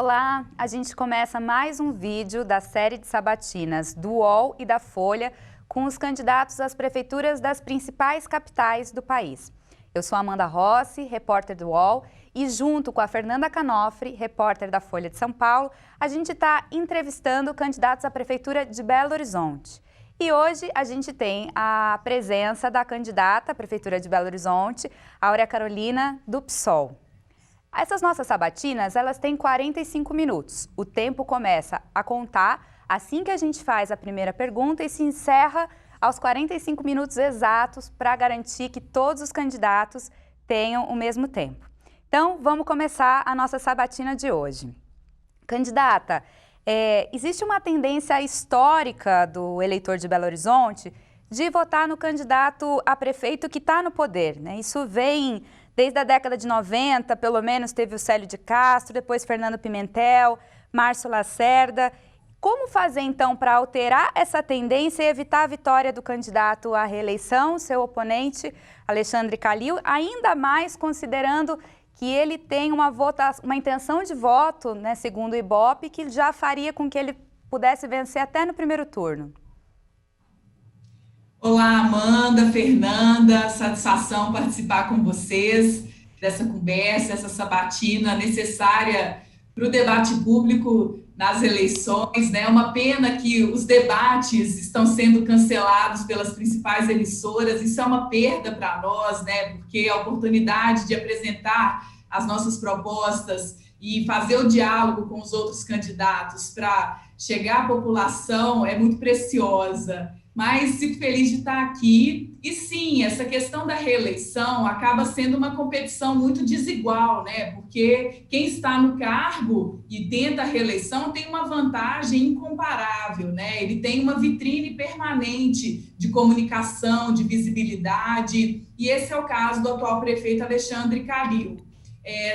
Olá, a gente começa mais um vídeo da série de sabatinas do UOL e da Folha com os candidatos às prefeituras das principais capitais do país. Eu sou Amanda Rossi, repórter do UOL, e junto com a Fernanda Canofri, repórter da Folha de São Paulo, a gente está entrevistando candidatos à prefeitura de Belo Horizonte. E hoje a gente tem a presença da candidata à prefeitura de Belo Horizonte, Áurea Carolina, do PSOL. Essas nossas sabatinas, elas têm 45 minutos. O tempo começa a contar assim que a gente faz a primeira pergunta e se encerra aos 45 minutos exatos para garantir que todos os candidatos tenham o mesmo tempo. Então, vamos começar a nossa sabatina de hoje. Candidata, existe uma tendência histórica do eleitor de Belo Horizonte de votar no candidato a prefeito que está no poder, né? Isso vem desde a década de 90, pelo menos teve o Célio de Castro, depois Fernando Pimentel, Márcio Lacerda. Como fazer, então, para alterar essa tendência e evitar a vitória do candidato à reeleição, seu oponente, Alexandre Calil, ainda mais considerando que ele tem uma intenção de voto, né, segundo o Ibope, que já faria com que ele pudesse vencer até no primeiro turno? Olá, Amanda, Fernanda, satisfação participar com vocês dessa conversa, essa sabatina necessária para o debate público nas eleições, né? Uma pena que os debates estão sendo cancelados pelas principais emissoras, isso é uma perda para nós, né? Porque a oportunidade de apresentar as nossas propostas e fazer o diálogo com os outros candidatos para chegar à população é muito preciosa. Mas fico feliz de estar aqui. E sim, essa questão da reeleição acaba sendo uma competição muito desigual, né? Porque quem está no cargo e tenta a reeleição tem uma vantagem incomparável, né? Ele tem uma vitrine permanente de comunicação, de visibilidade, e esse é o caso do atual prefeito Alexandre Calil.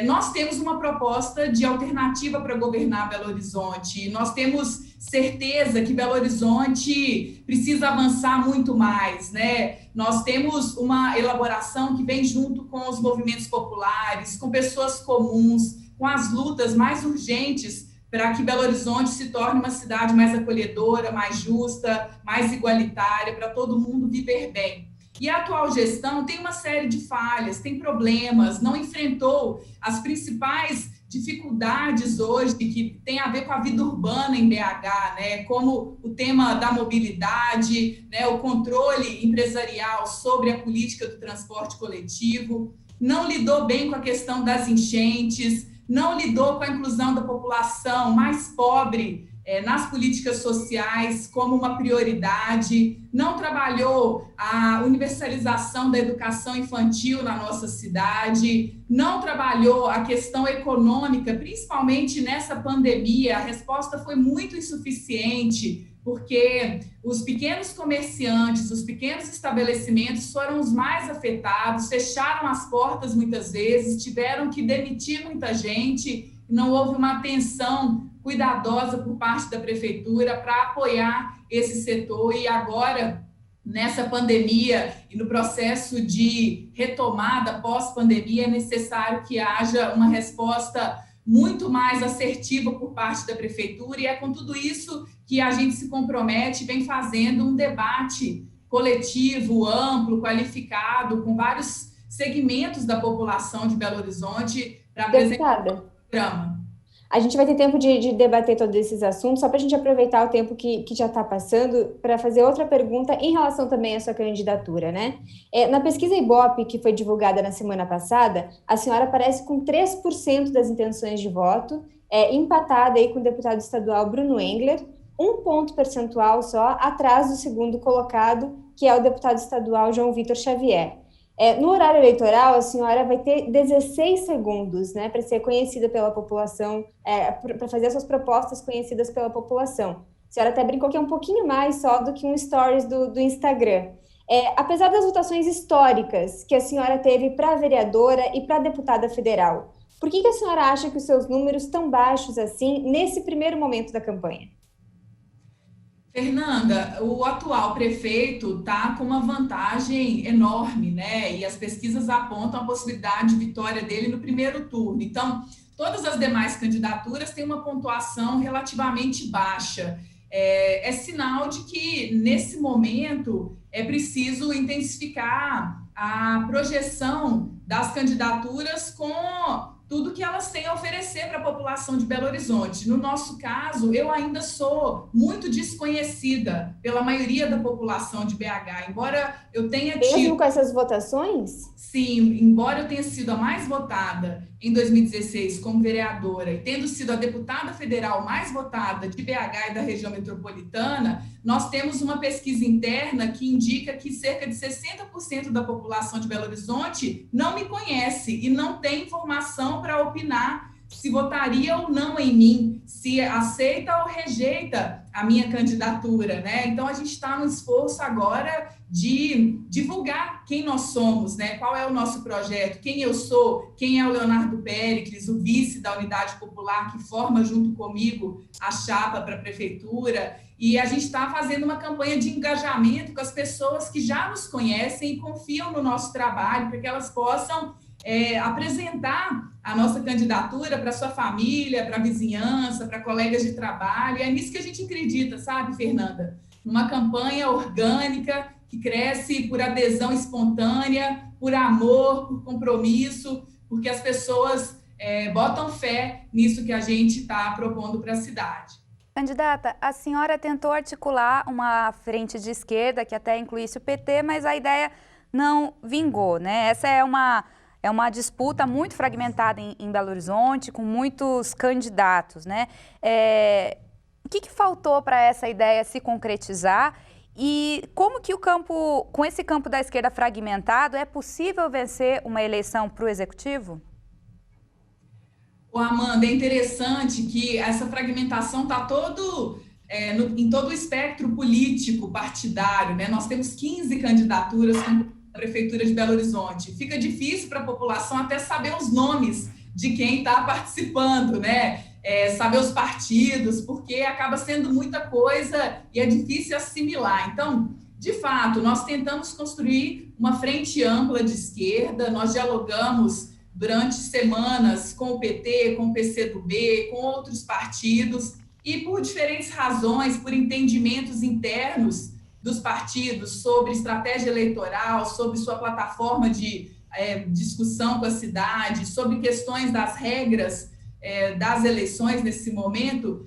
Nós temos uma proposta de alternativa para governar Belo Horizonte. Nós temos certeza que Belo Horizonte precisa avançar muito mais, né? Nós temos uma elaboração que vem junto com os movimentos populares, com pessoas comuns, com as lutas mais urgentes para que Belo Horizonte se torne uma cidade mais acolhedora, mais justa, mais igualitária, para todo mundo viver bem. E a atual gestão tem uma série de falhas, tem problemas, não enfrentou as principais dificuldades hoje que tem a ver com a vida urbana em BH, né? Como o tema da mobilidade, né? O controle empresarial sobre a política do transporte coletivo, não lidou bem com a questão das enchentes, não lidou com a inclusão da população mais pobre nas políticas sociais como uma prioridade, não trabalhou a universalização da educação infantil na nossa cidade, não trabalhou a questão econômica, principalmente nessa pandemia. A resposta foi muito insuficiente, porque os pequenos comerciantes, os pequenos estabelecimentos foram os mais afetados, fecharam as portas muitas vezes, tiveram que demitir muita gente, não houve uma atenção cuidadosa por parte da prefeitura para apoiar esse setor. E agora, nessa pandemia e no processo de retomada pós-pandemia, é necessário que haja uma resposta muito mais assertiva por parte da prefeitura, e é com tudo isso que a gente se compromete e vem fazendo um debate coletivo, amplo, qualificado, com vários segmentos da população de Belo Horizonte para apresentar o programa. A gente vai ter tempo de debater todos esses assuntos, só para a gente aproveitar o tempo que já está passando, para fazer outra pergunta em relação também à sua candidatura, né? Na pesquisa Ibope, que foi divulgada na semana passada, a senhora aparece com 3% das intenções de voto, empatada aí com o deputado estadual Bruno Engler, 1 ponto percentual só, atrás do segundo colocado, que é o deputado estadual João Vitor Xavier. No horário eleitoral, a senhora vai ter 16 segundos, né, para ser conhecida pela população, para fazer as suas propostas conhecidas pela população. A senhora até brincou que é um pouquinho mais só do que um stories do Instagram. Apesar das votações históricas que a senhora teve para vereadora e para deputada federal, por que a senhora acha que os seus números estão baixos assim nesse primeiro momento da campanha? Fernanda, o atual prefeito está com uma vantagem enorme, né? E as pesquisas apontam a possibilidade de vitória dele no primeiro turno. Então, todas as demais candidaturas têm uma pontuação relativamente baixa. É sinal de que, nesse momento, é preciso intensificar a projeção das candidaturas com tudo que elas têm a oferecer para a população de Belo Horizonte. No nosso caso, eu ainda sou muito desconhecida pela maioria da população de BH, embora eu tenha tido... Mesmo com essas votações? Sim, embora eu tenha sido a mais votada em 2016 como vereadora e tendo sido a deputada federal mais votada de BH e da região metropolitana, nós temos uma pesquisa interna que indica que cerca de 60% da população de Belo Horizonte não me conhece e não tem informação para opinar se votaria ou não em mim, se aceita ou rejeita a minha candidatura, né? Então, a gente está no esforço agora de divulgar quem nós somos, né? Qual é o nosso projeto, quem eu sou, quem é o Leonardo Péricles, o vice da Unidade Popular, que forma junto comigo a chapa para a prefeitura. E a gente está fazendo uma campanha de engajamento com as pessoas que já nos conhecem e confiam no nosso trabalho, para que elas possam apresentar a nossa candidatura para sua família, para a vizinhança, para colegas de trabalho. E é nisso que a gente acredita, sabe, Fernanda? Numa campanha orgânica que cresce por adesão espontânea, por amor, por compromisso, porque as pessoas botam fé nisso que a gente está propondo para a cidade. Candidata, a senhora tentou articular uma frente de esquerda que até incluísse o PT, mas a ideia não vingou, né? Essa é uma disputa muito fragmentada em Belo Horizonte, com muitos candidatos, né? O que faltou para essa ideia se concretizar? E como que com esse campo da esquerda fragmentado, é possível vencer uma eleição para o Executivo? Amanda, é interessante que essa fragmentação está em todo o espectro político partidário, né? Nós temos 15 candidaturas a Prefeitura de Belo Horizonte. Fica difícil para a população até saber os nomes de quem está participando, né? Saber os partidos, porque acaba sendo muita coisa e é difícil assimilar. Então, de fato, nós tentamos construir uma frente ampla de esquerda, nós dialogamos durante semanas com o PT, com o PCdoB, com outros partidos, e por diferentes razões, por entendimentos internos dos partidos sobre estratégia eleitoral, sobre sua plataforma de discussão com a cidade, sobre questões das regras das eleições nesse momento,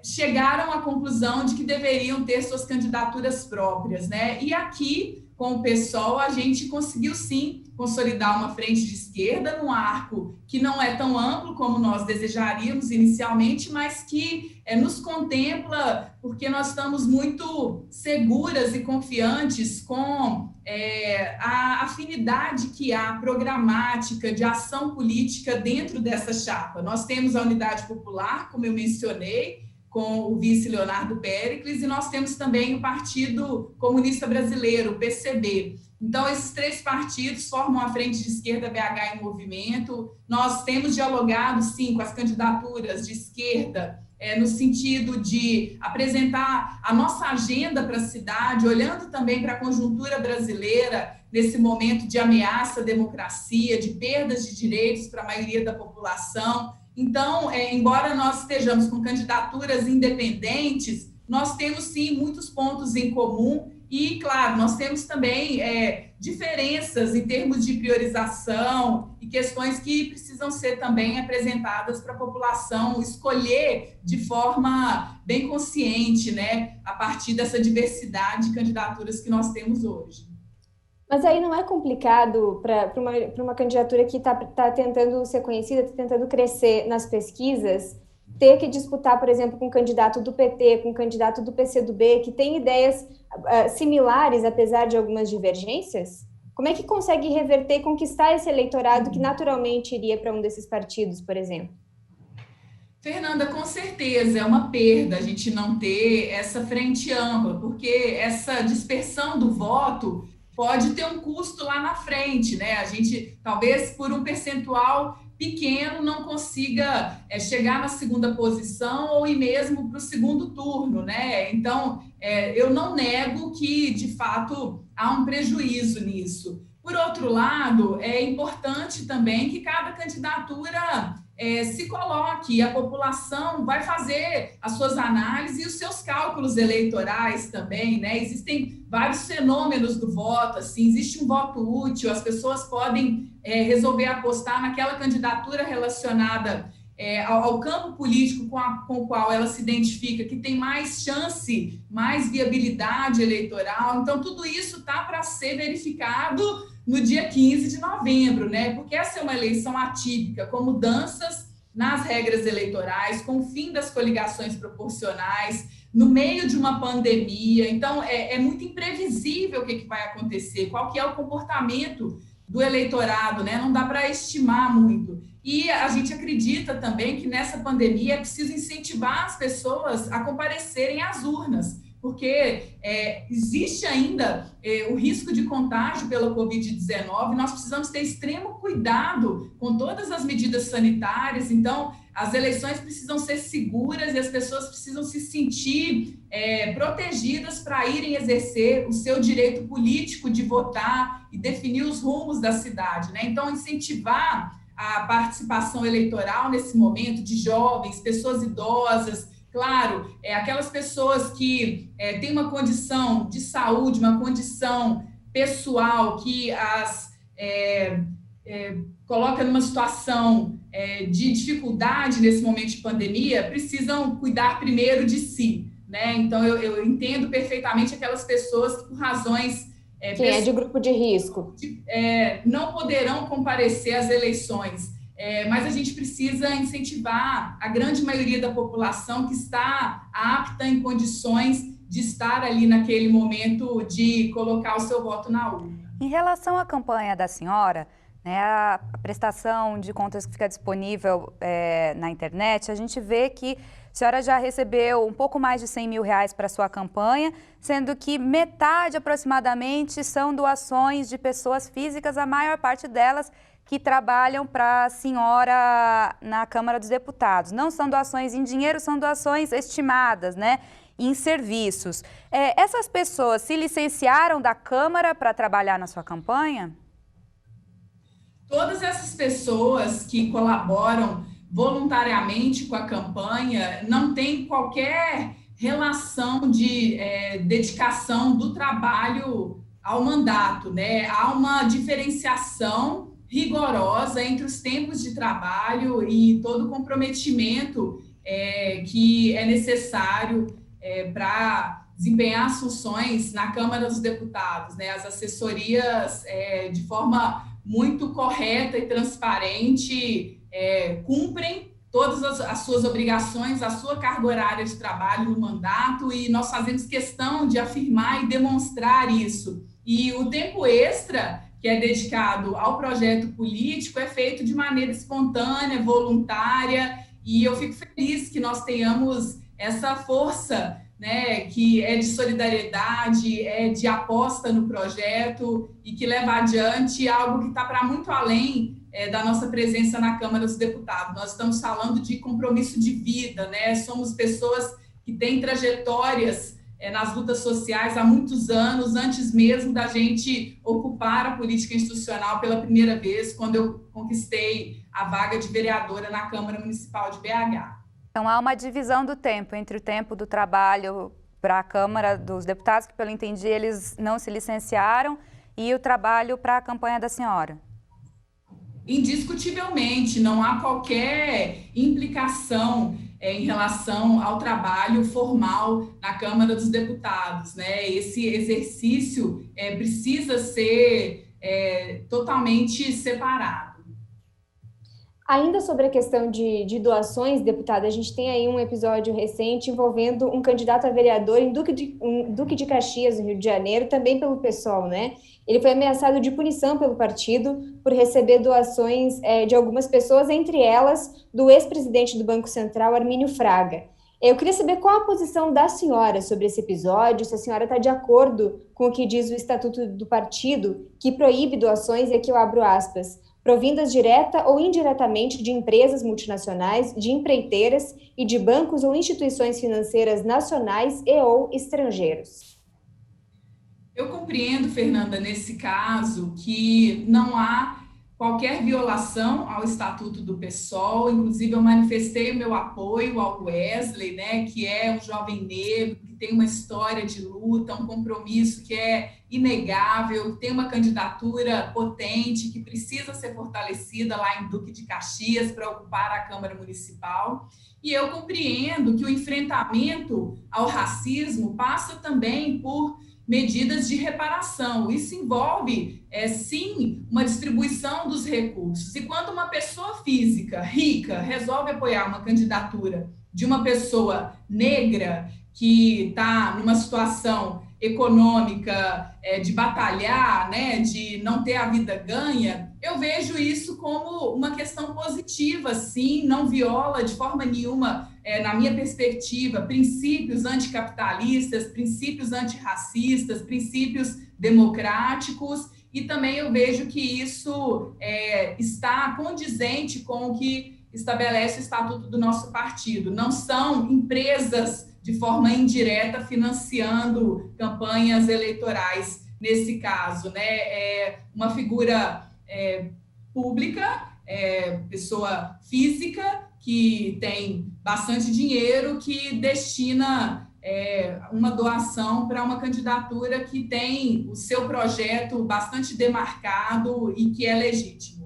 chegaram à conclusão de que deveriam ter suas candidaturas próprias, né? E aqui, com o PSOL, a gente conseguiu sim consolidar uma frente de esquerda num arco que não é tão amplo como nós desejaríamos inicialmente, mas que nos contempla, porque nós estamos muito seguras e confiantes com a afinidade que há programática de ação política dentro dessa chapa. Nós temos a Unidade Popular, como eu mencionei, com o vice Leonardo Péricles, e nós temos também o Partido Comunista Brasileiro, o PCB. Então, esses três partidos formam a Frente de Esquerda BH em Movimento. Nós temos dialogado, sim, com as candidaturas de esquerda, no sentido de apresentar a nossa agenda para a cidade, olhando também para a conjuntura brasileira, nesse momento de ameaça à democracia, de perdas de direitos para a maioria da população. Então, embora nós estejamos com candidaturas independentes, nós temos, sim, muitos pontos em comum e, claro, nós temos também diferenças em termos de priorização e questões que precisam ser também apresentadas para a população escolher de forma bem consciente, né, a partir dessa diversidade de candidaturas que nós temos hoje. Mas aí não é complicado para uma candidatura que está tentando ser conhecida, está tentando crescer nas pesquisas, ter que disputar, por exemplo, com um candidato do PT, com um candidato do PCdoB, que tem ideias similares, apesar de algumas divergências? Como é que consegue reverter e conquistar esse eleitorado que naturalmente iria para um desses partidos, por exemplo? Fernanda, com certeza é uma perda a gente não ter essa frente ampla, porque essa dispersão do voto pode ter um custo lá na frente, né? A gente, talvez por um percentual pequeno, não consiga chegar na segunda posição ou ir mesmo para o segundo turno, né? Então, eu não nego que, de fato, há um prejuízo nisso. Por outro lado, é importante também que cada candidatura se coloque, a população vai fazer as suas análises e os seus cálculos eleitorais também, né? Existem vários fenômenos do voto, assim, existe um voto útil, as pessoas podem resolver apostar naquela candidatura relacionada ao campo político com o qual ela se identifica, que tem mais chance, mais viabilidade eleitoral. Então, tudo isso está para ser verificado no dia 15 de novembro, né? Porque essa é uma eleição atípica, com mudanças nas regras eleitorais, com o fim das coligações proporcionais, no meio de uma pandemia. Então, é muito imprevisível o que vai acontecer, qual que é o comportamento do eleitorado, né? Não dá para estimar muito. E a gente acredita também que nessa pandemia é preciso incentivar as pessoas a comparecerem às urnas, porque existe ainda o risco de contágio pela Covid-19, nós precisamos ter extremo cuidado com todas as medidas sanitárias, então as eleições precisam ser seguras e as pessoas precisam se sentir protegidas para irem exercer o seu direito político de votar e definir os rumos da cidade, né? Então, incentivar a participação eleitoral nesse momento de jovens, pessoas idosas, claro, aquelas pessoas que têm uma condição de saúde, uma condição pessoal que as coloca numa situação de dificuldade nesse momento de pandemia, precisam cuidar primeiro de si, né? Então, eu entendo perfeitamente aquelas pessoas que, por razões quem é de grupo de risco, não poderão comparecer às eleições, mas a gente precisa incentivar a grande maioria da população que está apta, em condições de estar ali naquele momento de colocar o seu voto na urna. Em relação à campanha da senhora, né, a prestação de contas que fica disponível na internet, a gente vê que a senhora já recebeu um pouco mais de R$100 mil para a sua campanha, sendo que metade aproximadamente são doações de pessoas físicas, a maior parte delas que trabalham para a senhora na Câmara dos Deputados. Não são doações em dinheiro, são doações estimadas, né, em serviços. Essas pessoas se licenciaram da Câmara para trabalhar na sua campanha? Todas essas pessoas que colaboram voluntariamente com a campanha não têm qualquer relação de dedicação do trabalho ao mandato, né? Há uma diferenciação rigorosa entre os tempos de trabalho e todo o comprometimento que é necessário para desempenhar as funções na Câmara dos Deputados, né? As assessorias, de forma muito correta e transparente, cumprem todas as suas obrigações, a sua carga horária de trabalho no mandato, e nós fazemos questão de afirmar e demonstrar isso. E o tempo extra que é dedicado ao projeto político é feito de maneira espontânea, voluntária, e eu fico feliz que nós tenhamos essa força, né, que é de solidariedade, de aposta no projeto e que leva adiante algo que está para muito além da nossa presença na Câmara dos Deputados. Nós estamos falando de compromisso de vida, né? Somos pessoas que têm trajetórias nas lutas sociais há muitos anos, antes mesmo da gente ocupar a política institucional pela primeira vez, quando eu conquistei a vaga de vereadora na Câmara Municipal de BH. Então, há uma divisão do tempo entre o tempo do trabalho para a Câmara dos Deputados, que, pelo entendi, eles não se licenciaram, e o trabalho para a campanha da senhora. Indiscutivelmente, não há qualquer implicação em relação ao trabalho formal na Câmara dos Deputados, né? Esse exercício precisa ser totalmente separado. Ainda sobre a questão de doações, deputada, a gente tem aí um episódio recente envolvendo um candidato a vereador em Duque de Caxias, no Rio de Janeiro, também pelo PSOL, né? Ele foi ameaçado de punição pelo partido por receber doações de algumas pessoas, entre elas do ex-presidente do Banco Central, Armínio Fraga. Eu queria saber qual a posição da senhora sobre esse episódio, se a senhora está de acordo com o que diz o Estatuto do Partido, que proíbe doações, e aqui eu abro aspas, provindas direta ou indiretamente de empresas multinacionais, de empreiteiras e de bancos ou instituições financeiras nacionais e ou estrangeiros. Eu compreendo, Fernanda, nesse caso, que não há qualquer violação ao Estatuto do PSOL. Inclusive, eu manifestei o meu apoio ao Wesley, né, que é um jovem negro, que tem uma história de luta, um compromisso que é inegável, que tem uma candidatura potente, que precisa ser fortalecida lá em Duque de Caxias para ocupar a Câmara Municipal. E eu compreendo que o enfrentamento ao racismo passa também por medidas de reparação. Isso envolve, sim, uma distribuição dos recursos. E quando uma pessoa física rica resolve apoiar uma candidatura de uma pessoa negra que está numa situação econômica de batalhar, né, de não ter a vida ganha, eu vejo isso como uma questão positiva, sim, não viola de forma nenhuma, na minha perspectiva, princípios anticapitalistas, princípios antirracistas, princípios democráticos, e também eu vejo que isso está condizente com o que estabelece o estatuto do nosso partido. Não são empresas de forma indireta financiando campanhas eleitorais nesse caso, né? É uma figura pública, pessoa física que tem bastante dinheiro, que destina uma doação para uma candidatura que tem o seu projeto bastante demarcado e que é legítimo.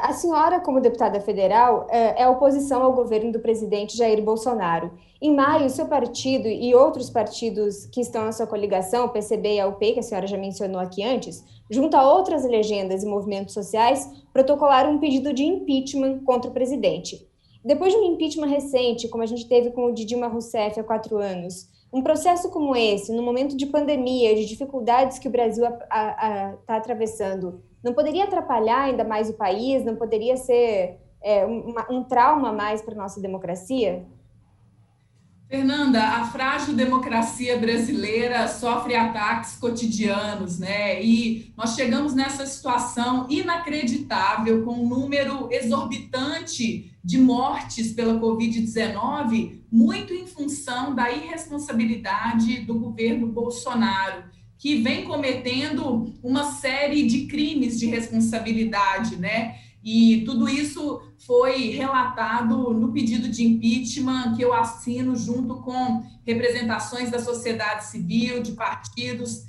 A senhora, como deputada federal, é oposição ao governo do presidente Jair Bolsonaro. Em maio, seu partido e outros partidos que estão na sua coligação, o PCB e a UP, que a senhora já mencionou aqui antes, junto a outras legendas e movimentos sociais, protocolaram um pedido de impeachment contra o presidente. Depois de um impeachment recente, como a gente teve com o de Dilma Rousseff há 4 anos, um processo como esse, no momento de pandemia, de dificuldades que o Brasil está atravessando, não poderia atrapalhar ainda mais o país? Não poderia ser um trauma a mais para a nossa democracia? Fernanda, a frágil democracia brasileira sofre ataques cotidianos, né? E nós chegamos nessa situação inacreditável, com um número exorbitante de mortes pela Covid-19, muito em função da irresponsabilidade do governo Bolsonaro, que vem cometendo uma série de crimes de responsabilidade, né? E tudo isso foi relatado no pedido de impeachment que eu assino junto com representações da sociedade civil, de partidos,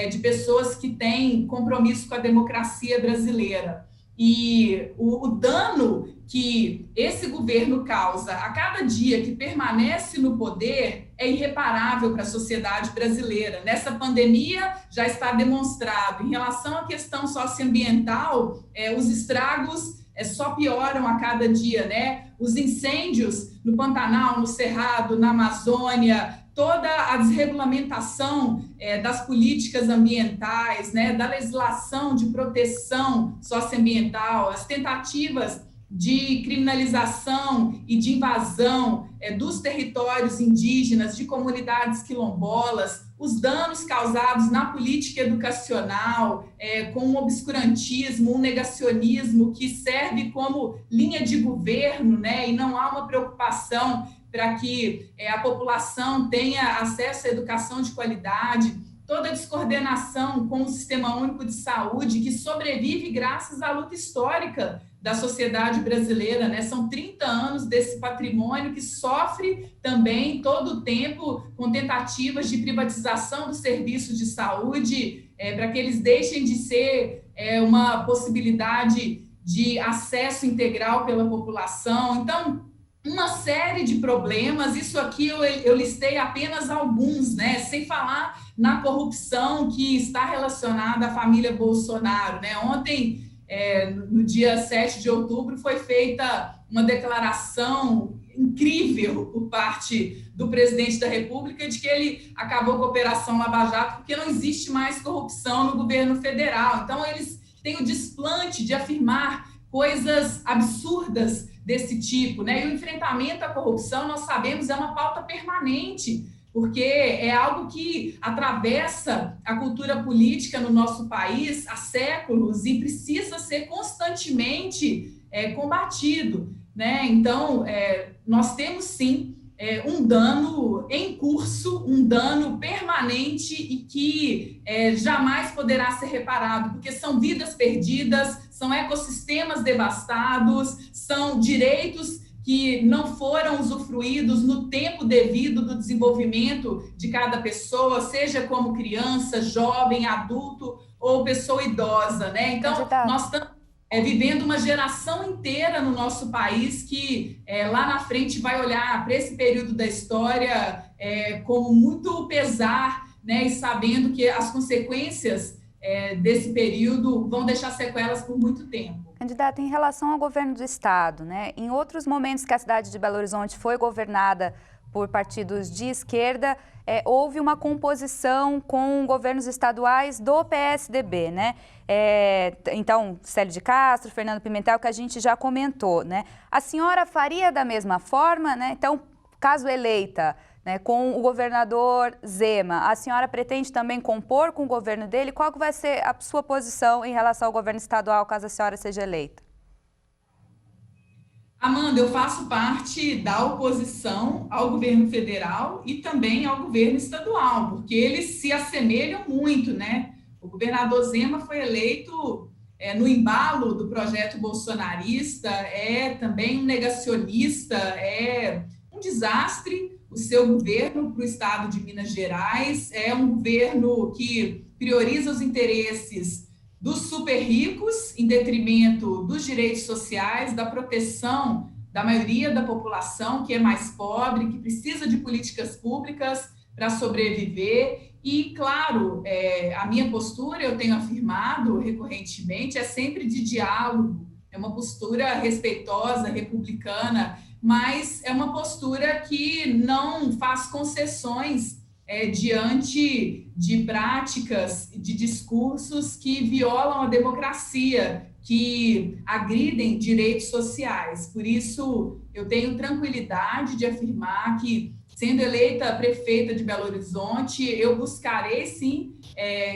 de pessoas que têm compromisso com a democracia brasileira. E o dano que esse governo causa a cada dia que permanece no poder é irreparável para a sociedade brasileira. Nessa pandemia já está demonstrado. Em relação à questão socioambiental, os estragos só pioram a cada dia, né? Os incêndios no Pantanal, no Cerrado, na Amazônia, toda a desregulamentação das políticas ambientais, né? Da legislação de proteção socioambiental, as tentativas de criminalização e de invasão dos territórios indígenas, de comunidades quilombolas, os danos causados na política educacional, com um obscurantismo, um negacionismo que serve como linha de governo, né? E não há uma preocupação para que a população tenha acesso à educação de qualidade, toda a descoordenação com o Sistema Único de Saúde, que sobrevive graças à luta histórica da sociedade brasileira, né? São 30 anos desse patrimônio que sofre também todo o tempo com tentativas de privatização dos serviços de saúde, para que eles deixem de ser uma possibilidade de acesso integral pela população. Então, uma série de problemas, isso aqui eu listei apenas alguns, né? Sem falar na corrupção que está relacionada à família Bolsonaro, né? Ontem, no dia 7 de outubro, foi feita uma declaração incrível por parte do presidente da República de que ele acabou com a Operação Lava Jato porque não existe mais corrupção no governo federal. Então, eles têm o desplante de afirmar coisas absurdas desse tipo, né? E o enfrentamento à corrupção, nós sabemos, é uma pauta permanente, porque é algo que atravessa a cultura política no nosso país há séculos e precisa ser constantemente combatido, né? Então, nós temos sim um dano em curso, um dano permanente e que jamais poderá ser reparado, porque são vidas perdidas, são ecossistemas devastados, são direitos que não foram usufruídos no tempo devido do desenvolvimento de cada pessoa, seja como criança, jovem, adulto ou pessoa idosa, né? Então, nós estamos vivendo uma geração inteira no nosso país que lá na frente vai olhar para esse período da história com muito pesar, né? E sabendo que as consequências desse período vão deixar sequelas por muito tempo. Candidata, em relação ao governo do Estado, né? Em outros momentos que a cidade de Belo Horizonte foi governada por partidos de esquerda, houve uma composição com governos estaduais do PSDB, né? Então, Célio de Castro, Fernando Pimentel, que a gente já comentou, né? A senhora faria da mesma forma, né? Então, caso eleita, né, com o governador Zema, a senhora pretende também compor com o governo dele? Qual que vai ser a sua posição em relação ao governo estadual, caso a senhora seja eleita? Amanda, eu faço parte da oposição ao governo federal e também ao governo estadual, porque eles se assemelham muito, né? O governador Zema foi eleito no embalo do projeto bolsonarista, é também um negacionista, é um desastre o seu governo para o estado de Minas Gerais, é um governo que prioriza os interesses dos super ricos em detrimento dos direitos sociais, da proteção da maioria da população que é mais pobre, que precisa de políticas públicas para sobreviver. E, claro, a minha postura, eu tenho afirmado recorrentemente, é sempre de diálogo, é uma postura respeitosa, republicana, mas é uma postura que não faz concessões diante de práticas, de discursos que violam a democracia, que agridem direitos sociais. Por isso, eu tenho tranquilidade de afirmar que, sendo eleita prefeita de Belo Horizonte, eu buscarei, sim,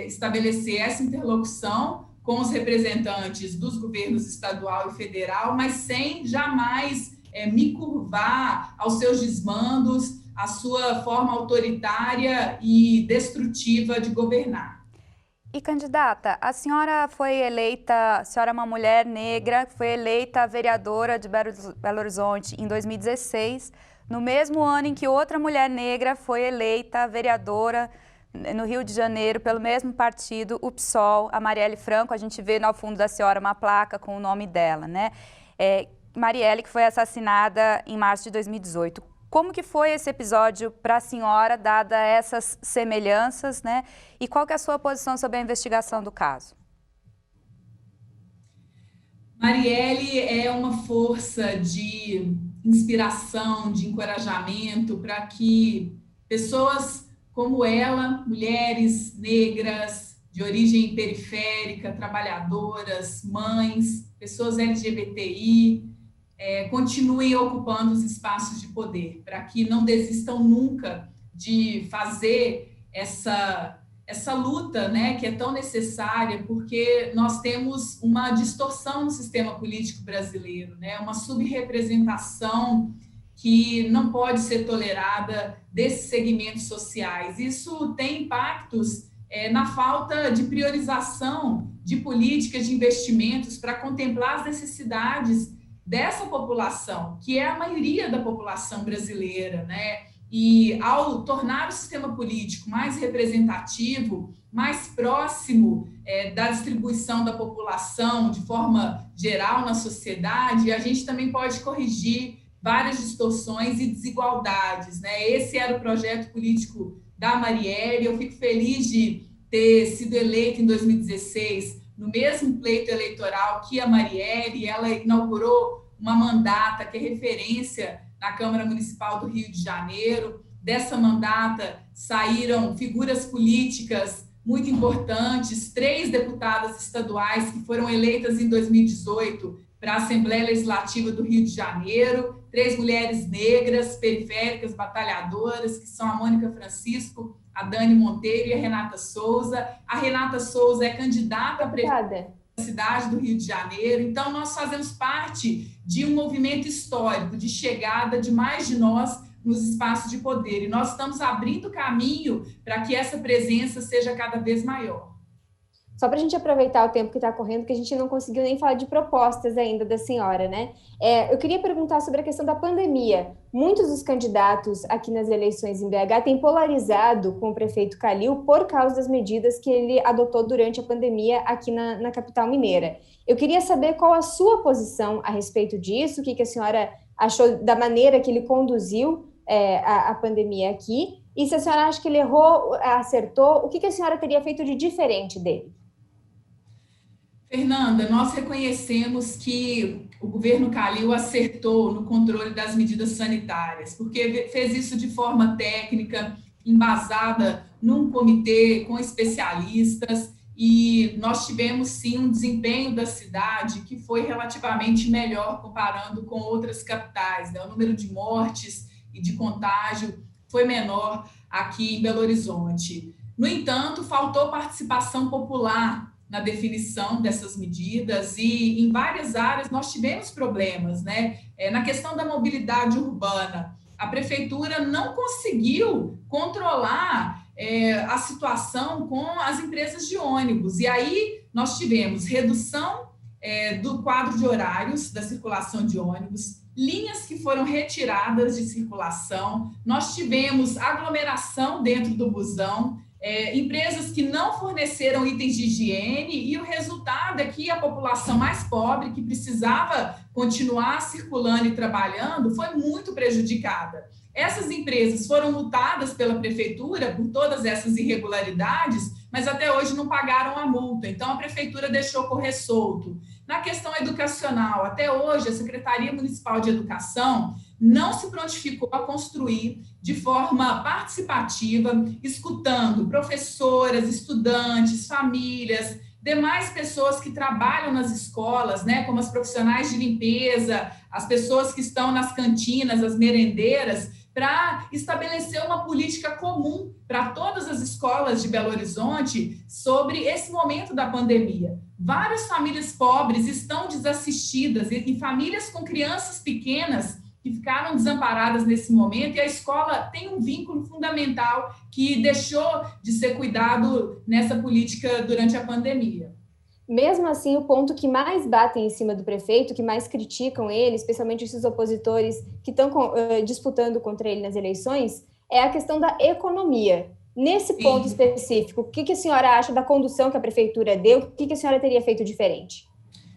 estabelecer essa interlocução com os representantes dos governos estadual e federal, mas sem jamais me curvar aos seus desmandos, à sua forma autoritária e destrutiva de governar. E, candidata, a senhora foi eleita, a senhora é uma mulher negra, foi eleita vereadora de Belo Horizonte em 2016, no mesmo ano em que outra mulher negra foi eleita vereadora no Rio de Janeiro pelo mesmo partido, o PSOL, a Marielle Franco. A gente vê no fundo da senhora uma placa com o nome dela, né? Marielle, que foi assassinada em março de 2018. Como que foi esse episódio para a senhora, dada essas semelhanças, né? E qual que é a sua posição sobre a investigação do caso? Marielle é uma força de inspiração, de encorajamento para que pessoas como ela, mulheres negras, de origem periférica, trabalhadoras, mães, pessoas LGBTI, continuem ocupando os espaços de poder, para que não desistam nunca de fazer essa luta, né, que é tão necessária, porque nós temos uma distorção no sistema político brasileiro, né, uma subrepresentação que não pode ser tolerada desses segmentos sociais. Isso tem impactos na falta de priorização de políticas de investimentos para contemplar as necessidades dessa população, que é a maioria da população brasileira, né? E ao tornar o sistema político mais representativo, mais próximo da distribuição da população de forma geral na sociedade, a gente também pode corrigir várias distorções e desigualdades, né? Esse era o projeto político da Marielle. Eu fico feliz de ter sido eleita em 2016 no mesmo pleito eleitoral que a Marielle. Ela inaugurou uma mandata que é referência na Câmara Municipal do Rio de Janeiro. Dessa mandata saíram figuras políticas muito importantes, 3 deputadas estaduais que foram eleitas em 2018 para a Assembleia Legislativa do Rio de Janeiro, 3 mulheres negras, periféricas, batalhadoras, que são a Mônica Francisco, a Dani Monteiro e a Renata Souza. A Renata Souza é candidata a prefeita da cidade do Rio de Janeiro. Então, nós fazemos parte de um movimento histórico de chegada de mais de nós nos espaços de poder. E nós estamos abrindo caminho para que essa presença seja cada vez maior. Só para a gente aproveitar o tempo que está correndo, que a gente não conseguiu nem falar de propostas ainda da senhora, né? Eu queria perguntar sobre a questão da pandemia. Muitos dos candidatos aqui nas eleições em BH têm polarizado com o prefeito Calil por causa das medidas que ele adotou durante a pandemia aqui na capital mineira. Eu queria saber qual a sua posição a respeito disso, o que a senhora achou da maneira que ele conduziu a pandemia aqui, e se a senhora acha que ele errou, acertou, o que a senhora teria feito de diferente dele? Fernanda, nós reconhecemos que o governo Calil acertou no controle das medidas sanitárias, porque fez isso de forma técnica, embasada num comitê com especialistas, e nós tivemos, sim, um desempenho da cidade que foi relativamente melhor comparando com outras capitais, né? O número de mortes e de contágio foi menor aqui em Belo Horizonte. No entanto, faltou participação popular na definição dessas medidas, e em várias áreas nós tivemos problemas, né? Na questão da mobilidade urbana, a prefeitura não conseguiu controlar a situação com as empresas de ônibus, e aí nós tivemos redução do quadro de horários da circulação de ônibus, linhas que foram retiradas de circulação, nós tivemos aglomeração dentro do busão, empresas que não forneceram itens de higiene, e o resultado é que a população mais pobre, que precisava continuar circulando e trabalhando, foi muito prejudicada. Essas empresas foram multadas pela prefeitura por todas essas irregularidades, mas até hoje não pagaram a multa, então a prefeitura deixou correr solto. Na questão educacional, até hoje a Secretaria Municipal de Educação não se prontificou a construir de forma participativa, escutando professoras, estudantes, famílias, demais pessoas que trabalham nas escolas, né, como as profissionais de limpeza, as pessoas que estão nas cantinas, as merendeiras, para estabelecer uma política comum para todas as escolas de Belo Horizonte sobre esse momento da pandemia. Várias famílias pobres estão desassistidas, e famílias com crianças pequenas que ficaram desamparadas nesse momento, e a escola tem um vínculo fundamental que deixou de ser cuidado nessa política durante a pandemia. Mesmo assim, o ponto que mais batem em cima do prefeito, que mais criticam ele, especialmente esses opositores que estão disputando contra ele nas eleições, é a questão da economia. Nesse ponto específico, o que a senhora acha da condução que a prefeitura deu? O que a senhora teria feito diferente?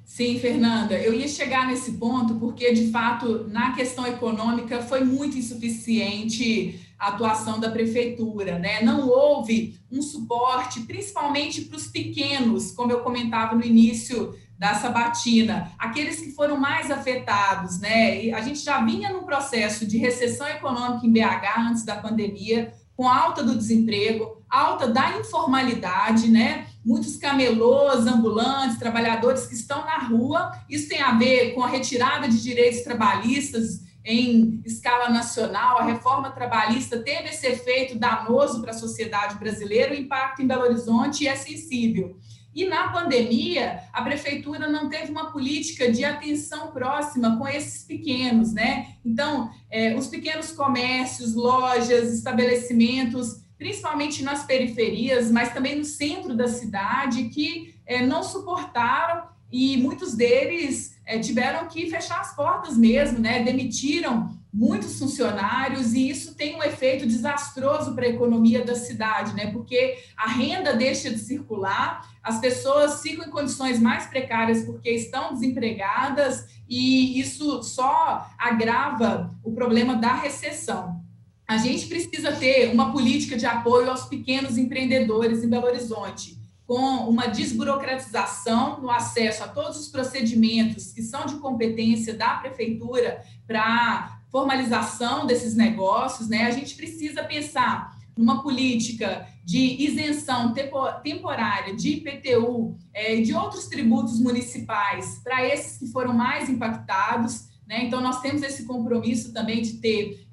Sim, Fernanda, eu ia chegar nesse ponto porque, de fato, na questão econômica foi muito insuficiente a atuação da prefeitura, né? Não houve um suporte, principalmente para os pequenos, como eu comentava no início da sabatina, aqueles que foram mais afetados, né? E a gente já vinha num processo de recessão econômica em BH antes da pandemia, com alta do desemprego, alta da informalidade, né? Muitos camelôs, ambulantes, trabalhadores que estão na rua. Isso tem a ver com a retirada de direitos trabalhistas em escala nacional. A reforma trabalhista teve esse efeito danoso para a sociedade brasileira. O impacto em Belo Horizonte é sensível. E na pandemia, a prefeitura não teve uma política de atenção próxima com esses pequenos, né? Então, os pequenos comércios, lojas, estabelecimentos, principalmente nas periferias, mas também no centro da cidade, que não suportaram, e muitos deles tiveram que fechar as portas mesmo, né? Demitiram muitos funcionários, e isso tem um efeito desastroso para a economia da cidade, né? Porque a renda deixa de circular, as pessoas ficam em condições mais precárias porque estão desempregadas, e isso só agrava o problema da recessão. A gente precisa ter uma política de apoio aos pequenos empreendedores em Belo Horizonte, com uma desburocratização no acesso a todos os procedimentos que são de competência da prefeitura para formalização desses negócios, né? A gente precisa pensar numa política de isenção temporária de IPTU e de outros tributos municipais para esses que foram mais impactados. né? Então, nós temos esse compromisso também de ter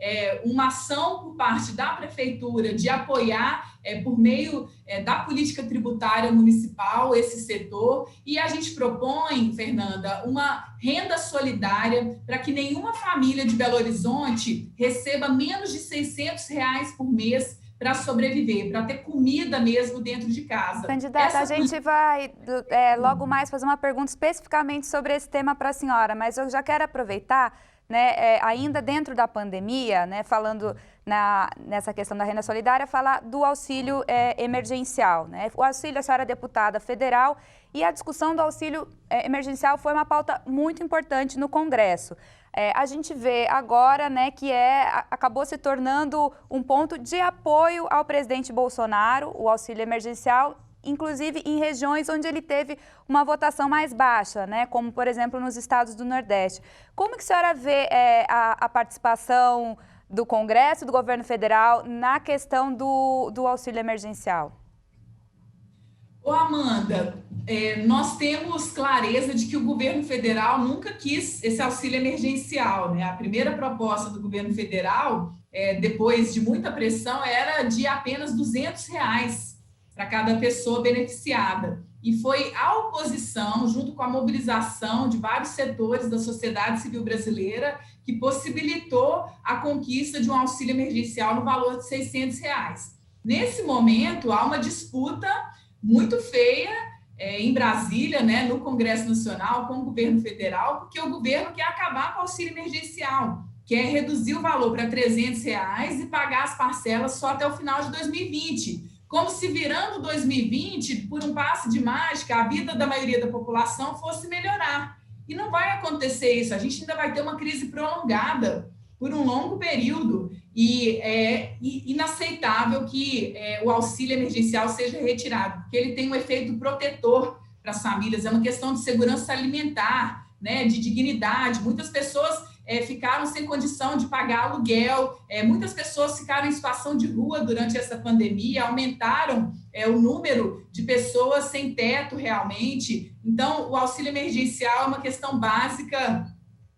uma ação por parte da Prefeitura de apoiar, por meio da política tributária municipal, esse setor. E a gente propõe, Fernanda, uma renda solidária para que nenhuma família de Belo Horizonte receba menos de R$ 600 por mês para sobreviver, para ter comida mesmo dentro de casa. Candidata, a gente vai logo mais fazer uma pergunta especificamente sobre esse tema para a senhora, mas eu já quero aproveitar, né, ainda dentro da pandemia, né, falando nessa questão da renda solidária, falar do auxílio emergencial. Né? O auxílio, a senhora é deputada federal, e a discussão do auxílio emergencial foi uma pauta muito importante no Congresso. A gente vê agora, né, que acabou se tornando um ponto de apoio ao presidente Bolsonaro, o auxílio emergencial, inclusive em regiões onde ele teve uma votação mais baixa, né, como, por exemplo, nos estados do Nordeste. Como que a senhora vê a participação do Congresso, do governo federal, na questão do auxílio emergencial? Ô, Amanda, nós temos clareza de que o governo federal nunca quis esse auxílio emergencial, né? A primeira proposta do governo federal, depois de muita pressão, era de apenas R$ 200 para cada pessoa beneficiada. E foi a oposição, junto com a mobilização de vários setores da sociedade civil brasileira, que possibilitou a conquista de um auxílio emergencial no valor de R$ 600. Nesse momento, há uma disputa muito feia em Brasília, né, no Congresso Nacional, com o governo federal, porque o governo quer acabar com o auxílio emergencial, quer reduzir o valor para R$ 300 e pagar as parcelas só até o final de 2020, como se virando 2020, por um passe de mágica, a vida da maioria da população fosse melhorar. E não vai acontecer isso, a gente ainda vai ter uma crise prolongada por um longo período, e é inaceitável que o auxílio emergencial seja retirado, porque ele tem um efeito protetor para as famílias, é uma questão de segurança alimentar, né, de dignidade. Muitas pessoas ficaram sem condição de pagar aluguel, muitas pessoas ficaram em situação de rua durante essa pandemia, aumentaram o número de pessoas sem teto realmente. Então, o auxílio emergencial é uma questão básica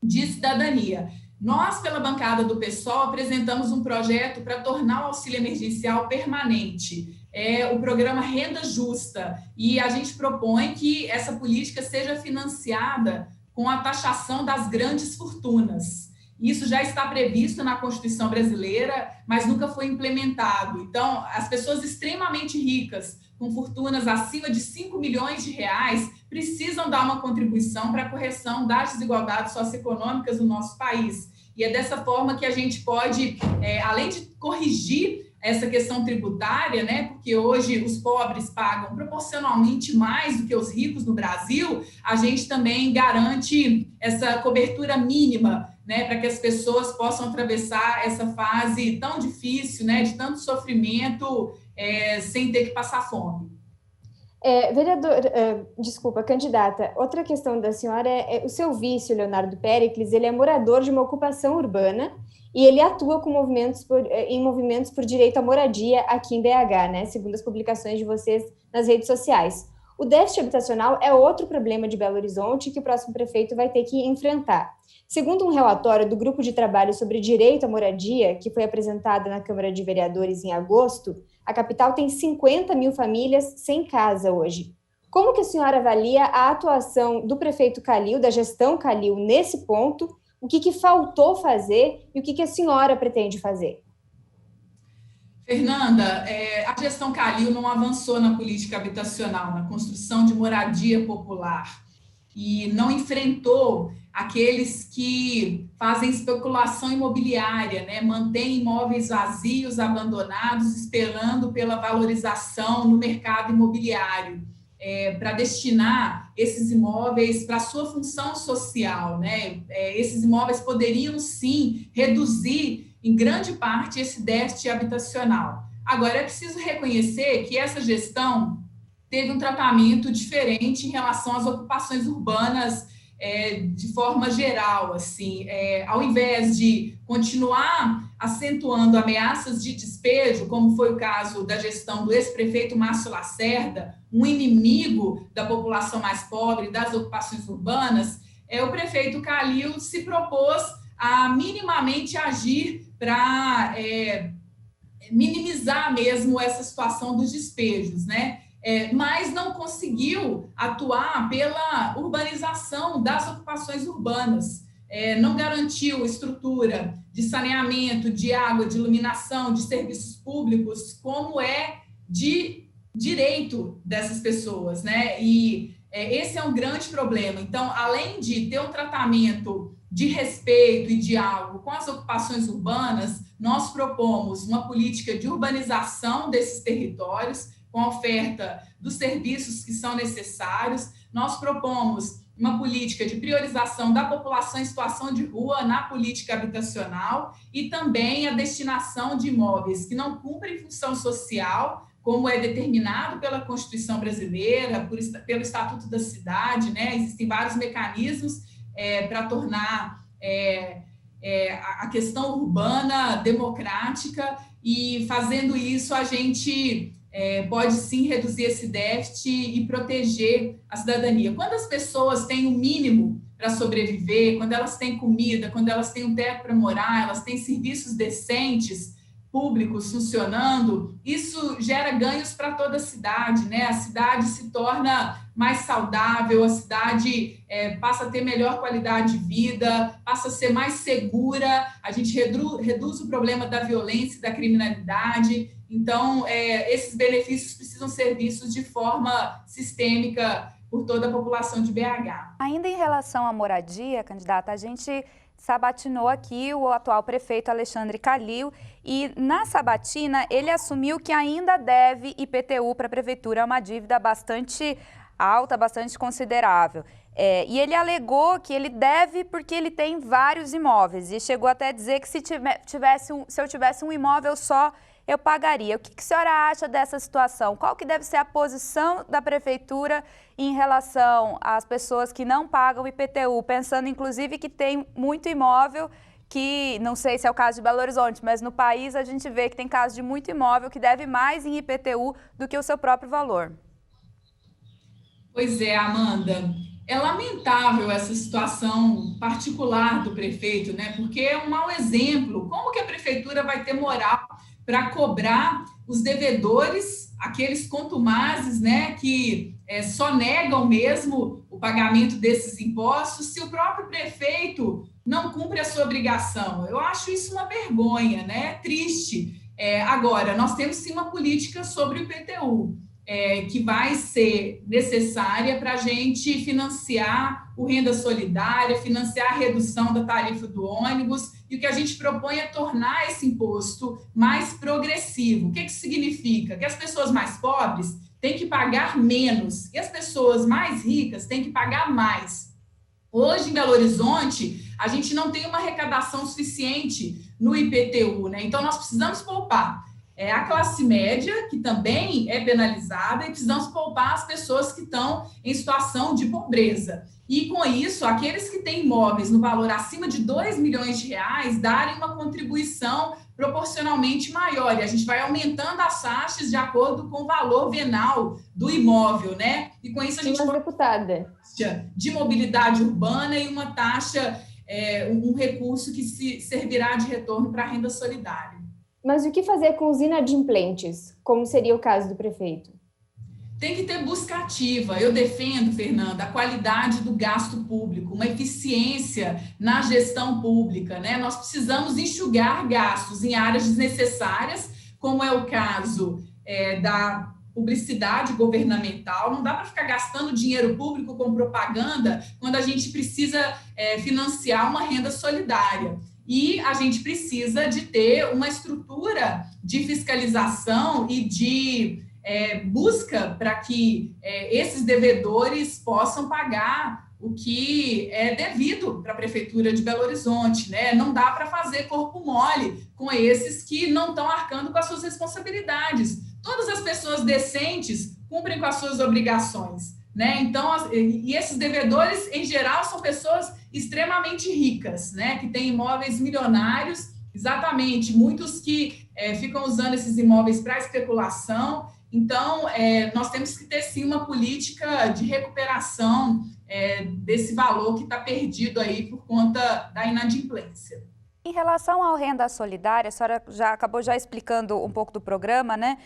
de cidadania. Nós, pela bancada do PSOL, apresentamos um projeto para tornar o auxílio emergencial permanente. O programa Renda Justa, e a gente propõe que essa política seja financiada com a taxação das grandes fortunas. Isso já está previsto na Constituição brasileira, mas nunca foi implementado. Então, as pessoas extremamente ricas, com fortunas acima de R$ 5 milhões, precisam dar uma contribuição para a correção das desigualdades socioeconômicas no nosso país. E é dessa forma que a gente pode, além de corrigir essa questão tributária, né, porque hoje os pobres pagam proporcionalmente mais do que os ricos no Brasil, a gente também garante essa cobertura mínima, né, para que as pessoas possam atravessar essa fase tão difícil, né, de tanto sofrimento, sem ter que passar fome. Candidata, outra questão da senhora o seu vice, Leonardo Péricles, ele é morador de uma ocupação urbana e ele atua em movimentos por direito à moradia aqui em BH, né, segundo as publicações de vocês nas redes sociais. O déficit habitacional é outro problema de Belo Horizonte que o próximo prefeito vai ter que enfrentar. Segundo um relatório do Grupo de Trabalho sobre Direito à Moradia, que foi apresentado na Câmara de Vereadores em agosto, a capital tem 50 mil famílias sem casa hoje. Como que a senhora avalia a atuação do prefeito Calil, da gestão Calil, nesse ponto? O que faltou fazer e o que a senhora pretende fazer? Fernanda, a gestão Calil não avançou na política habitacional, na construção de moradia popular, e não enfrentou aqueles que fazem especulação imobiliária, né? Mantêm imóveis vazios, abandonados, esperando pela valorização no mercado imobiliário, para destinar esses imóveis para a sua função social, né? Esses imóveis poderiam, sim, reduzir, em grande parte, esse déficit habitacional. Agora, é preciso reconhecer que essa gestão teve um tratamento diferente em relação às ocupações urbanas, de forma geral, assim, ao invés de continuar acentuando ameaças de despejo, como foi o caso da gestão do ex-prefeito Márcio Lacerda, um inimigo da população mais pobre, das ocupações urbanas, o prefeito Calil se propôs a minimamente agir para minimizar mesmo essa situação dos despejos, né? Mas não conseguiu atuar pela urbanização das ocupações urbanas, não garantiu estrutura de saneamento, de água, de iluminação, de serviços públicos, como é de direito dessas pessoas, né? E esse é um grande problema. Então, além de ter um tratamento de respeito e diálogo com as ocupações urbanas, nós propomos uma política de urbanização desses territórios, com a oferta dos serviços que são necessários. Nós propomos uma política de priorização da população em situação de rua na política habitacional e também a destinação de imóveis que não cumprem função social, como é determinado pela Constituição brasileira, pelo Estatuto da Cidade, né? Existem vários mecanismos para tornar a questão urbana democrática, e fazendo isso a gente pode sim reduzir esse déficit e proteger a cidadania. Quando as pessoas têm o mínimo para sobreviver, quando elas têm comida, quando elas têm um teto para morar, elas têm serviços decentes, públicos funcionando, isso gera ganhos para toda a cidade, né? A cidade se torna mais saudável, a cidade passa a ter melhor qualidade de vida, passa a ser mais segura, a gente reduz o problema da violência e da criminalidade. Então, esses benefícios precisam ser vistos de forma sistêmica por toda a população de BH. Ainda em relação à moradia, candidata, a gente sabatinou aqui o atual prefeito Alexandre Calil, e na sabatina ele assumiu que ainda deve IPTU para a prefeitura, uma dívida bastante alta, bastante considerável. E ele alegou que ele deve porque ele tem vários imóveis, e chegou até a dizer que se eu tivesse um imóvel só, eu pagaria. O que a senhora acha dessa situação? Qual que deve ser a posição da prefeitura em relação às pessoas que não pagam IPTU, pensando inclusive que tem muito imóvel que, não sei se é o caso de Belo Horizonte, mas no país a gente vê que tem casos de muito imóvel que deve mais em IPTU do que o seu próprio valor. Pois é, Amanda. É lamentável essa situação particular do prefeito, né? Porque é um mau exemplo. Como que a prefeitura vai ter moral para cobrar os devedores, aqueles contumazes, né, que só negam mesmo o pagamento desses impostos, se o próprio prefeito não cumpre a sua obrigação? Eu acho isso uma vergonha, né? Triste. Agora, nós temos sim uma política sobre o IPTU, que vai ser necessária para a gente financiar o Renda Solidária, financiar a redução da tarifa do ônibus, e o que a gente propõe é tornar esse imposto mais progressivo. O que isso significa? Que as pessoas mais pobres têm que pagar menos e as pessoas mais ricas têm que pagar mais. Hoje, em Belo Horizonte, a gente não tem uma arrecadação suficiente no IPTU, né? Então, nós precisamos poupar a classe média, que também é penalizada, e precisamos poupar as pessoas que estão em situação de pobreza. E, com isso, aqueles que têm imóveis no valor acima de R$2 milhões, darem uma contribuição proporcionalmente maior. E a gente vai aumentando as taxas de acordo com o valor venal do imóvel, né? E, com isso, a gente pode de mobilidade urbana e uma taxa, um recurso que servirá de retorno para a renda solidária. Mas o que fazer com os inadimplentes, como seria o caso do prefeito? Tem que ter busca ativa. Eu defendo, Fernanda, a qualidade do gasto público, uma eficiência na gestão pública, né? Nós precisamos enxugar gastos em áreas desnecessárias, como é o caso da publicidade governamental. Não dá para ficar gastando dinheiro público com propaganda quando a gente precisa financiar uma renda solidária. E a gente precisa de ter uma estrutura de fiscalização e de busca para que esses devedores possam pagar o que é devido para a Prefeitura de Belo Horizonte, né? Não dá para fazer corpo mole com esses que não estão arcando com as suas responsabilidades. Todas as pessoas decentes cumprem com as suas obrigações, né? Então, e esses devedores, em geral, são pessoas extremamente ricas, né? Que têm imóveis milionários, exatamente, muitos que ficam usando esses imóveis para especulação. Então, nós temos que ter, sim, uma política de recuperação desse valor que está perdido aí por conta da inadimplência. Em relação ao Renda Solidária, a senhora já acabou explicando um pouco do programa, né?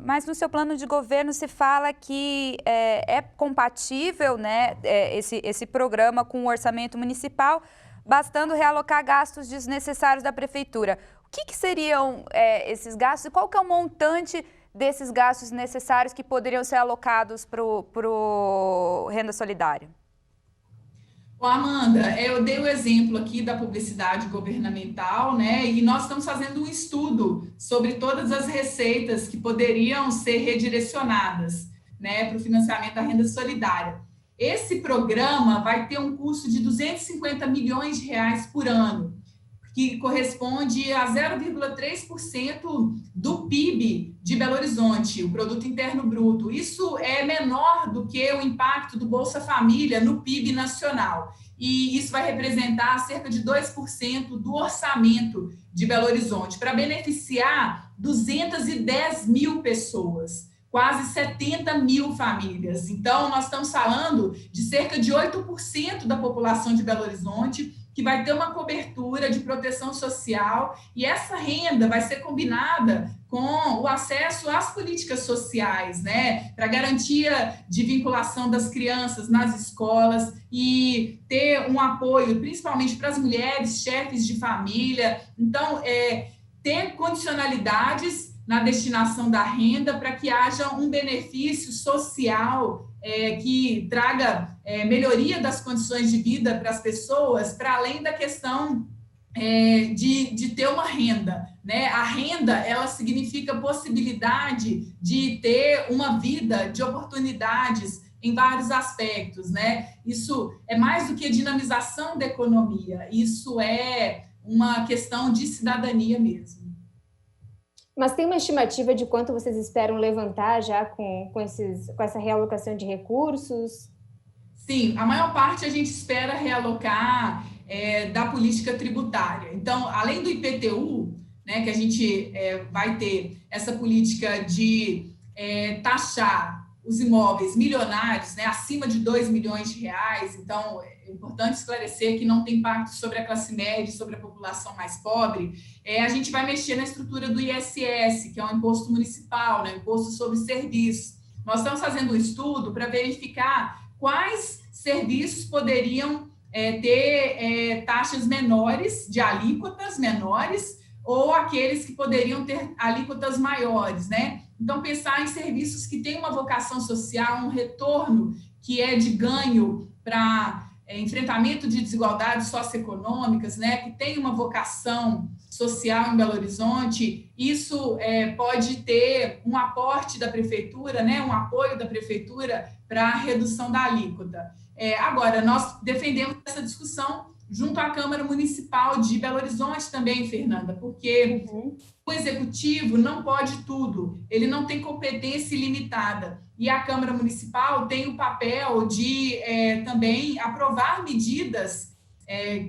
Mas no seu plano de governo se fala que é compatível, né, esse programa com o orçamento municipal, bastando realocar gastos desnecessários da prefeitura. O que seriam esses gastos e qual que é o montante desses gastos necessários que poderiam ser alocados para o Renda Solidária? Amanda, eu dei o exemplo aqui da publicidade governamental, né? E nós estamos fazendo um estudo sobre todas as receitas que poderiam ser redirecionadas, né, para o financiamento da renda solidária. Esse programa vai ter um custo de 250 milhões de reais por ano, que corresponde a 0,3% do PIB de Belo Horizonte, o Produto Interno Bruto. Isso é menor do que o impacto do Bolsa Família no PIB nacional. E isso vai representar cerca de 2% do orçamento de Belo Horizonte, para beneficiar 210 mil pessoas, quase 70 mil famílias. Então, nós estamos falando de cerca de 8% da população de Belo Horizonte, que vai ter uma cobertura de proteção social, e essa renda vai ser combinada com o acesso às políticas sociais, né, para garantia de vinculação das crianças nas escolas e ter um apoio, principalmente para as mulheres, chefes de família. Então, ter condicionalidades na destinação da renda para que haja um benefício social que traga melhoria das condições de vida para as pessoas, para além da questão de ter uma renda, né? A renda, ela significa possibilidade de ter uma vida de oportunidades em vários aspectos, né? Isso é mais do que dinamização da economia, isso é uma questão de cidadania mesmo. Mas tem uma estimativa de quanto vocês esperam levantar já com essa realocação de recursos? Sim, a maior parte a gente espera realocar da política tributária. Então, além do IPTU, né, que a gente vai ter essa política de taxar os imóveis milionários, né, acima de 2 milhões de reais. Então, é importante esclarecer que não tem impacto sobre a classe média, sobre a população mais pobre. A gente vai mexer na estrutura do ISS, que é um imposto municipal, né, imposto sobre serviços. Nós estamos fazendo um estudo para verificar quais serviços poderiam ter taxas menores, de alíquotas menores, ou aqueles que poderiam ter alíquotas maiores, né? Então, pensar em serviços que têm uma vocação social, um retorno que é de ganho para enfrentamento de desigualdades socioeconômicas, né, que tem uma vocação social em Belo Horizonte, isso pode ter um aporte da prefeitura, né, um apoio da prefeitura para a redução da alíquota. Agora, nós defendemos essa discussão junto à Câmara Municipal de Belo Horizonte também, Fernanda, porque o Executivo não pode tudo, ele não tem competência ilimitada. E a Câmara Municipal tem o papel de também aprovar medidas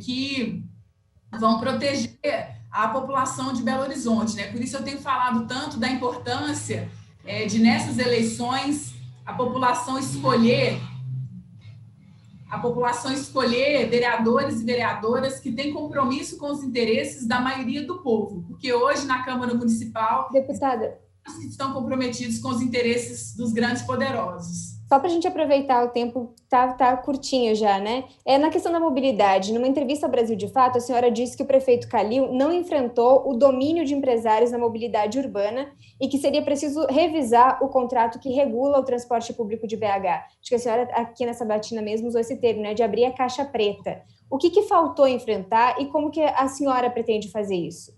que vão proteger a população de Belo Horizonte, né? Por isso eu tenho falado tanto da importância de, nessas eleições, a população escolher vereadores e vereadoras que têm compromisso com os interesses da maioria do povo, porque hoje na Câmara Municipal, deputada, estão comprometidos com os interesses dos grandes poderosos. Só para a gente aproveitar o tempo, tá curtinho já, né? Na questão da mobilidade, numa entrevista ao Brasil de Fato, a senhora disse que o prefeito Calil não enfrentou o domínio de empresários na mobilidade urbana e que seria preciso revisar o contrato que regula o transporte público de BH. Acho que a senhora aqui nessa batina mesmo usou esse termo, né? De abrir a caixa preta. O que faltou enfrentar e como que a senhora pretende fazer isso?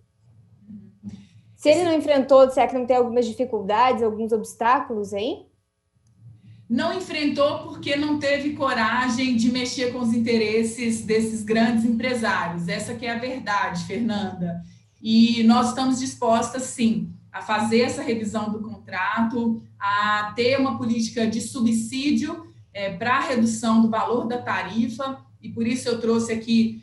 Se ele não enfrentou, será que não tem algumas dificuldades, alguns obstáculos aí? Não enfrentou porque não teve coragem de mexer com os interesses desses grandes empresários. Essa que é a verdade, Fernanda. E nós estamos dispostas, sim, a fazer essa revisão do contrato, a ter uma política de subsídio para a redução do valor da tarifa, e por isso eu trouxe aqui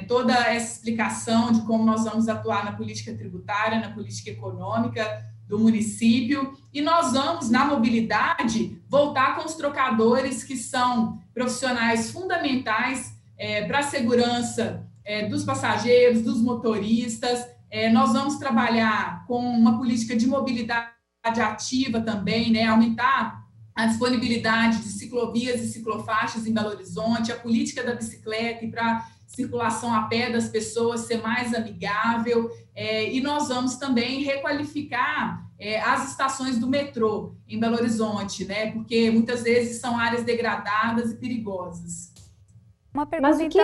toda essa explicação de como nós vamos atuar na política tributária, na política econômica do município, e nós vamos, na mobilidade, voltar com os trocadores, que são profissionais fundamentais para a segurança dos passageiros, dos motoristas. Nós vamos trabalhar com uma política de mobilidade ativa também, né? Aumentar a disponibilidade de ciclovias e ciclofaixas em Belo Horizonte, a política da bicicleta e para circulação a pé das pessoas ser mais amigável, e nós vamos também requalificar as estações do metrô em Belo Horizonte, né? Porque muitas vezes são áreas degradadas e perigosas. Mas o que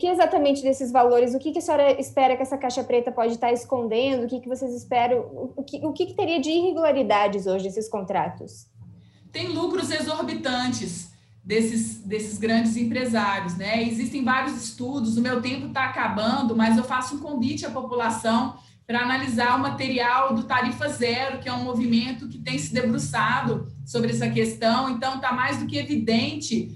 exatamente desses valores, o que a senhora espera que essa caixa preta pode estar escondendo? O que vocês esperam? O que teria de irregularidades hoje nesses contratos? Tem lucros exorbitantes desses grandes empresários, né? Existem vários estudos, o meu tempo está acabando, mas eu faço um convite à população para analisar o material do Tarifa Zero, que é um movimento que tem se debruçado sobre essa questão. Então, está mais do que evidente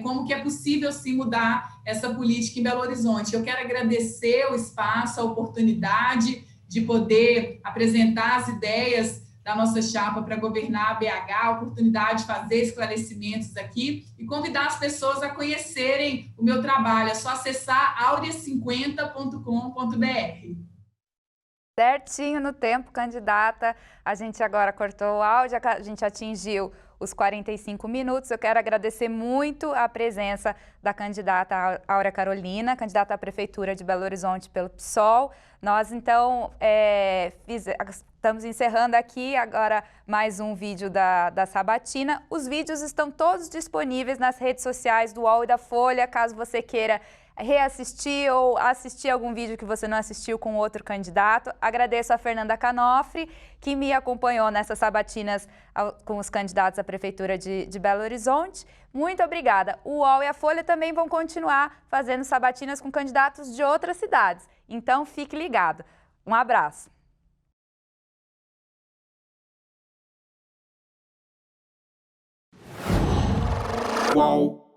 como que é possível sim mudar essa política em Belo Horizonte. Eu quero agradecer o espaço, a oportunidade de poder apresentar as ideias da nossa chapa para governar a BH, a oportunidade de fazer esclarecimentos aqui e convidar as pessoas a conhecerem o meu trabalho. É só acessar aurea50.com.br. Certinho no tempo, candidata. A gente agora cortou o áudio, a gente atingiu os 45 minutos. Eu quero agradecer muito a presença da candidata Áurea Carolina, candidata à Prefeitura de Belo Horizonte pelo PSOL. Nós, então, estamos encerrando aqui agora mais um vídeo da Sabatina. Os vídeos estão todos disponíveis nas redes sociais do UOL e da Folha, caso você queira reassistir ou assistir algum vídeo que você não assistiu com outro candidato. Agradeço a Fernanda Canofri, que me acompanhou nessas sabatinas com os candidatos à Prefeitura de Belo Horizonte. Muito obrigada. O UOL e a Folha também vão continuar fazendo sabatinas com candidatos de outras cidades. Então, fique ligado. Um abraço. UOL.